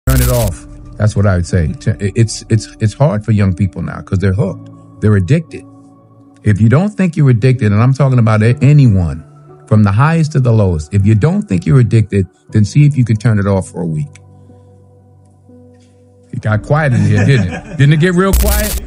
Turn it off. That's what I would say. It's hard for young people now because they're hooked. They're addicted. If you don't think you're addicted, and I'm talking about anyone, from the highest to the lowest, if you don't think you're addicted, then see if you can turn it off for a week. It got quiet in here, didn't it? Didn't it get real quiet?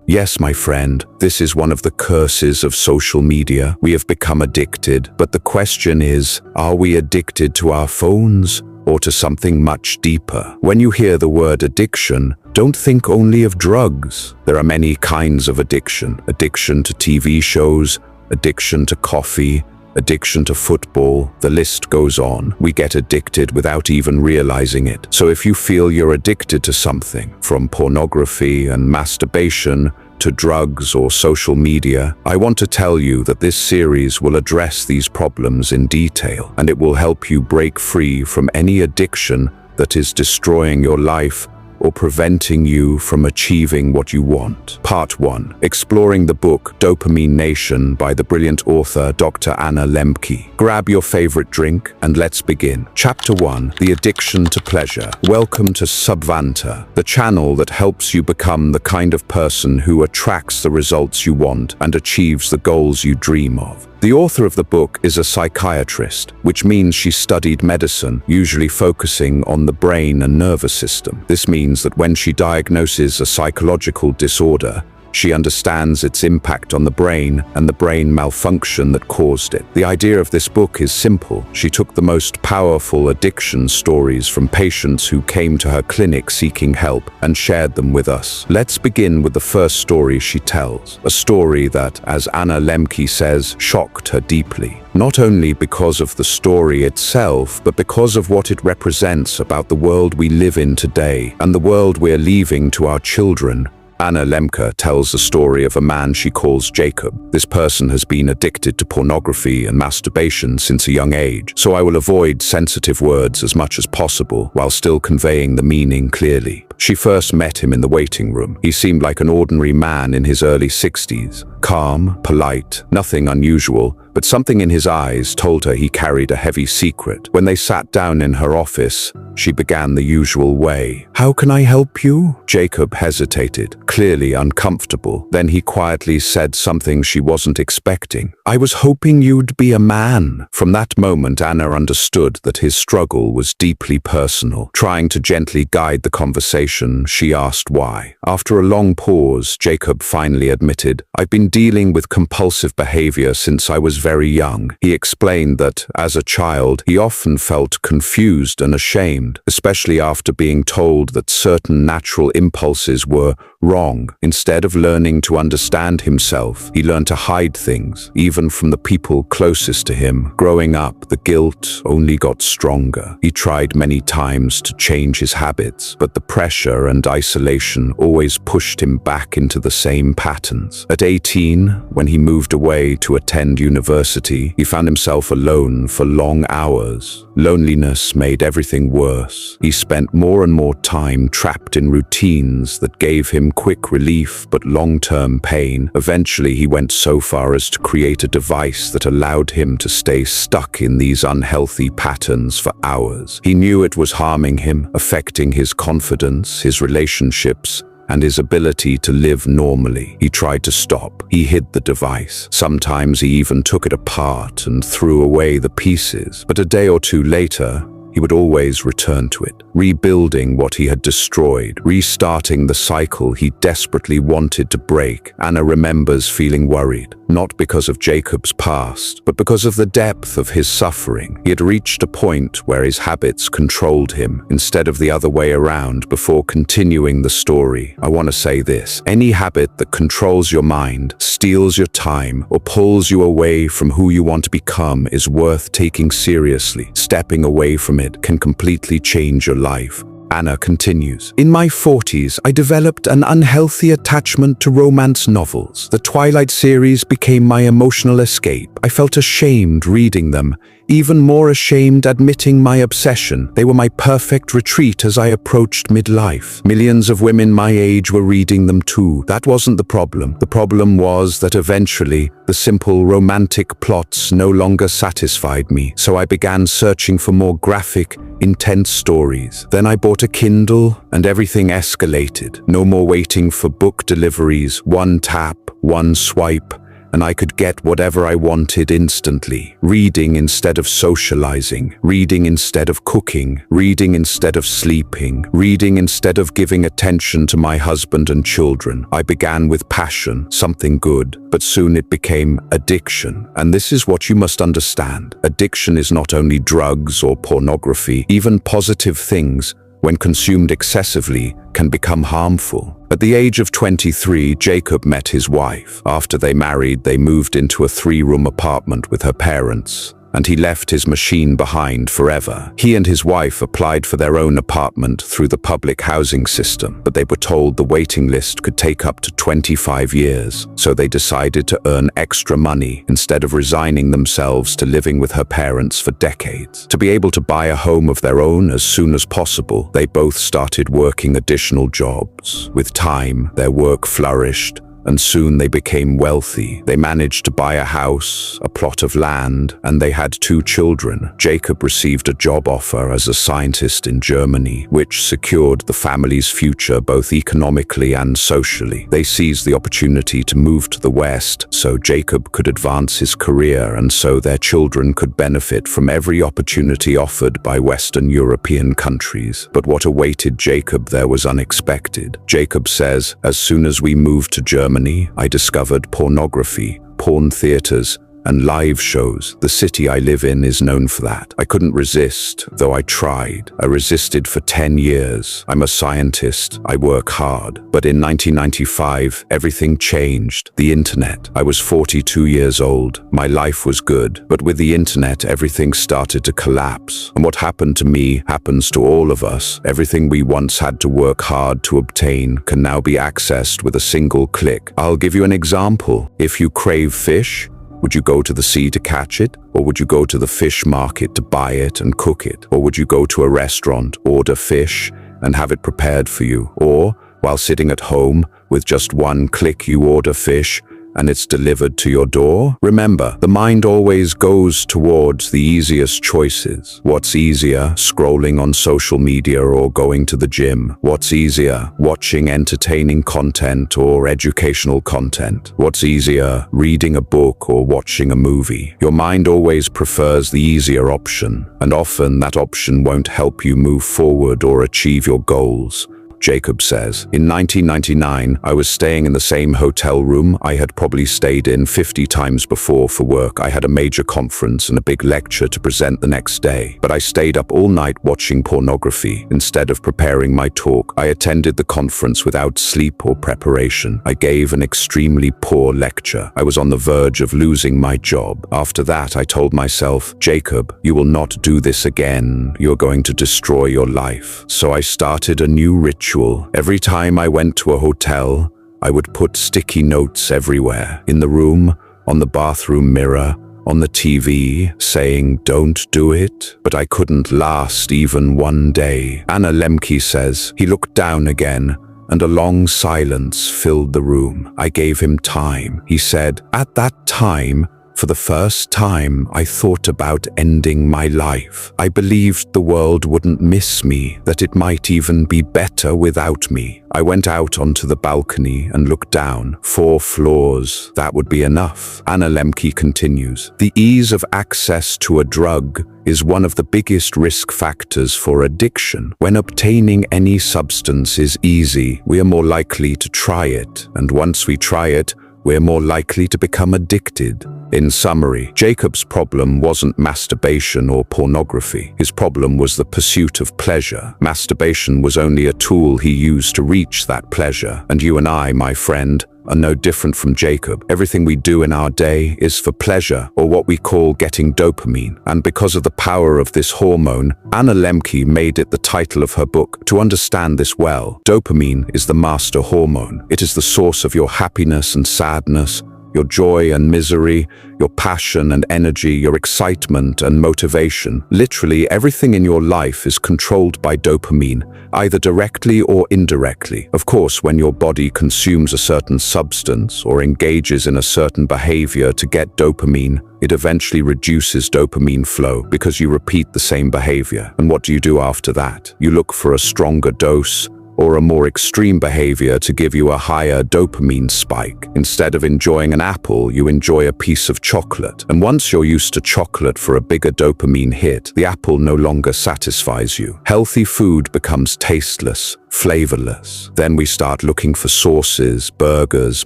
Yes, my friend, this is one of the curses of social media. We have become addicted, but the question is, are we addicted to our phones or to something much deeper? When you hear the word addiction, don't think only of drugs. There are many kinds of addiction. Addiction to TV shows, addiction to coffee, addiction to football, the list goes on. We get addicted without even realizing it. So if you feel you're addicted to something, from pornography and masturbation to drugs or social media, I want to tell you that this series will address these problems in detail, and it will help you break free from any addiction that is destroying your life or preventing you from achieving what you want. Part 1. Exploring the book Dopamine Nation by the brilliant author Dr. Anna Lembke. Grab your favorite drink and let's begin. Chapter 1. The Addiction to Pleasure. Welcome to Subvanta, the channel that helps you become the kind of person who attracts the results you want and achieves the goals you dream of. The author of the book is a psychiatrist, which means she studied medicine, usually focusing on the brain and nervous system. This means that when she diagnoses a psychological disorder, she understands its impact on the brain and the brain malfunction that caused it. The idea of this book is simple. She took the most powerful addiction stories from patients who came to her clinic seeking help and shared them with us. Let's begin with the first story she tells, a story that, as Anna Lembke says, shocked her deeply. Not only because of the story itself, but because of what it represents about the world we live in today and the world we're leaving to our children. Anna Lembke tells the story of a man she calls Jacob. This person has been addicted to pornography and masturbation since a young age, so I will avoid sensitive words as much as possible while still conveying the meaning clearly. She first met him in the waiting room. He seemed like an ordinary man in his early 60s, calm, polite, nothing unusual, but something in his eyes told her he carried a heavy secret. When they sat down in her office, she began the usual way. "How can I help you?" Jacob hesitated, clearly uncomfortable. Then he quietly said something she wasn't expecting. "I was hoping you'd be a man." From that moment, Anna understood that his struggle was deeply personal. Trying to gently guide the conversation, she asked why. After a long pause, Jacob finally admitted, "I've been dealing with compulsive behavior since I was very young." He explained that, as a child, he often felt confused and ashamed, especially after being told that certain natural impulses were wrong. Instead of learning to understand himself, he learned to hide things, even from the people closest to him. Growing up, the guilt only got stronger. He tried many times to change his habits, but the pressure and isolation always pushed him back into the same patterns. At 18, when he moved away to attend university, he found himself alone for long hours. Loneliness made everything worse. He spent more and more time trapped in routines that gave him quick relief but long-term pain. Eventually, he went so far as to create a device that allowed him to stay stuck in these unhealthy patterns for hours. He knew it was harming him, affecting his confidence, his relationships, and his ability to live normally. He tried to stop. He hid the device. Sometimes he even took it apart and threw away the pieces. But a day or two later, he would always return to it, rebuilding what he had destroyed, restarting the cycle he desperately wanted to break. Anna remembers feeling worried, not because of Jacob's past, but because of the depth of his suffering. He had reached a point where his habits controlled him, instead of the other way around. Before continuing the story, I want to say this. Any habit that controls your mind, steals your time, or pulls you away from who you want to become is worth taking seriously. Stepping away from it can completely change your life. Anna continues, "In my 40s, I developed an unhealthy attachment to romance novels. The Twilight series became my emotional escape. I felt ashamed reading them, even more ashamed admitting my obsession. They were my perfect retreat as I approached midlife. Millions of women my age were reading them too. That wasn't the problem. The problem was that eventually, the simple romantic plots no longer satisfied me, so I began searching for more graphic, intense stories. Then I bought a Kindle, and everything escalated. No more waiting for book deliveries, one tap, one swipe, and I could get whatever I wanted instantly. Reading instead of socializing, reading instead of cooking, reading instead of sleeping, reading instead of giving attention to my husband and children. I began with passion, something good, but soon it became addiction. And this is what you must understand. Addiction is not only drugs or pornography, even positive things, when consumed excessively, can become harmful. At the age of 23, Jacob met his wife. After they married, they moved into a 3-room apartment with her parents, and he left his machine behind forever. He and his wife applied for their own apartment through the public housing system, but they were told the waiting list could take up to 25 years, so they decided to earn extra money instead of resigning themselves to living with her parents for decades. To be able to buy a home of their own as soon as possible, they both started working additional jobs. With time, their work flourished, and soon they became wealthy. They managed to buy a house, a plot of land, and they had 2 children. Jacob received a job offer as a scientist in Germany, which secured the family's future both economically and socially. They seized the opportunity to move to the West so Jacob could advance his career and so their children could benefit from every opportunity offered by Western European countries. But what awaited Jacob there was unexpected. Jacob says, "As soon as we moved to Germany, I discovered pornography, porn theaters, and live shows. The city I live in is known for that. I couldn't resist, though I tried. I resisted for 10 years. I'm a scientist. I work hard. But in 1995, everything changed. The internet. I was 42 years old. My life was good. But with the internet, everything started to collapse. And what happened to me happens to all of us. Everything we once had to work hard to obtain can now be accessed with a single click. I'll give you an example. If you crave fish, would you go to the sea to catch it? Or would you go to the fish market to buy it and cook it? Or would you go to a restaurant, order fish, and have it prepared for you? Or, while sitting at home, with just one click you order fish, and it's delivered to your door? Remember, the mind always goes towards the easiest choices. What's easier, scrolling on social media or going to the gym? What's easier, watching entertaining content or educational content? What's easier, reading a book or watching a movie? Your mind always prefers the easier option, and often that option won't help you move forward or achieve your goals. Jacob says, in 1999, I was staying in the same hotel room I had probably stayed in 50 times before for work. I had a major conference and a big lecture to present the next day, but I stayed up all night watching pornography. Instead of preparing my talk, I attended the conference without sleep or preparation. I gave an extremely poor lecture. I was on the verge of losing my job. After that, I told myself, Jacob, you will not do this again. You're going to destroy your life. So I started a new ritual. Every time I went to a hotel, I would put sticky notes everywhere, in the room, on the bathroom mirror, on the TV, saying, don't do it. But I couldn't last even one day. Lembke says, he looked down again, and a long silence filled the room. I gave him time. He said, at that time, for the first time, I thought about ending my life. I believed the world wouldn't miss me, that it might even be better without me. I went out onto the balcony and looked down. 4 floors, that would be enough. Lembke continues, the ease of access to a drug is one of the biggest risk factors for addiction. When obtaining any substance is easy, we are more likely to try it. And once we try it, we're more likely to become addicted. In summary, Jacob's problem wasn't masturbation or pornography. His problem was the pursuit of pleasure. Masturbation was only a tool he used to reach that pleasure. And you and I, my friend, are no different from Jacob. Everything we do in our day is for pleasure, or what we call getting dopamine. And because of the power of this hormone, Lembke made it the title of her book. To understand this well, dopamine is the master hormone. It is the source of your happiness and sadness, your joy and misery, your passion and energy, your excitement and motivation. Literally everything in your life is controlled by dopamine, either directly or indirectly. Of course, when your body consumes a certain substance or engages in a certain behavior to get dopamine, it eventually reduces dopamine flow because you repeat the same behavior. And what do you do after that? You look for a stronger dose or a more extreme behavior to give you a higher dopamine spike. Instead of enjoying an apple, you enjoy a piece of chocolate. And once you're used to chocolate for a bigger dopamine hit, the apple no longer satisfies you. Healthy food becomes tasteless, flavorless. Then we start looking for sauces, burgers,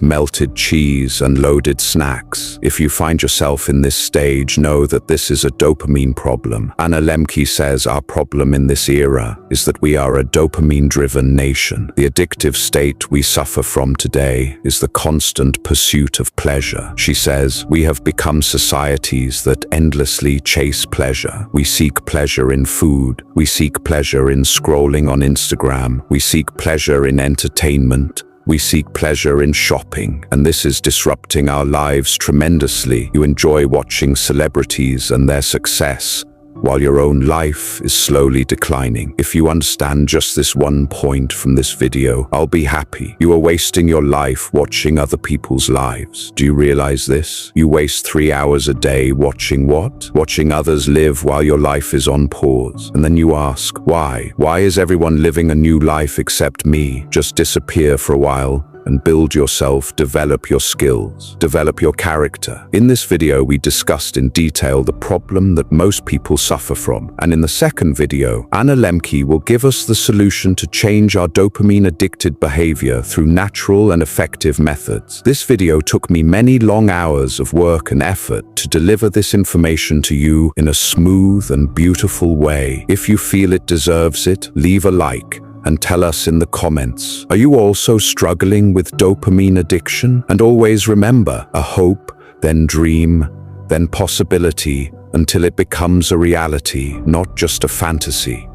melted cheese, and loaded snacks. If you find yourself in this stage, know that this is a dopamine problem. Lembke says our problem in this era is that we are a dopamine-driven nation. The addictive state we suffer from today is the constant pursuit of pleasure. She says, we have become societies that endlessly chase pleasure. We seek pleasure in food. We seek pleasure in scrolling on Instagram. We seek pleasure in entertainment. We seek pleasure in shopping, and this is disrupting our lives tremendously. You enjoy watching celebrities and their success, while your own life is slowly declining. If you understand just this one point from this video, I'll be happy. You are wasting your life watching other people's lives. Do you realize this? You waste 3 hours a day watching what? Watching others live while your life is on pause. And then you ask, why? Why is everyone living a new life except me? Just disappear for a while and build yourself, develop your skills, develop your character. In this video, we discussed in detail the problem that most people suffer from. And in the second video, Lembke will give us the solution to change our dopamine-addicted behavior through natural and effective methods. This video took me many long hours of work and effort to deliver this information to you in a smooth and beautiful way. If you feel it deserves it, leave a like and tell us in the comments. Are you also struggling with dopamine addiction? And always remember, a hope, then dream, then possibility, until it becomes a reality, not just a fantasy.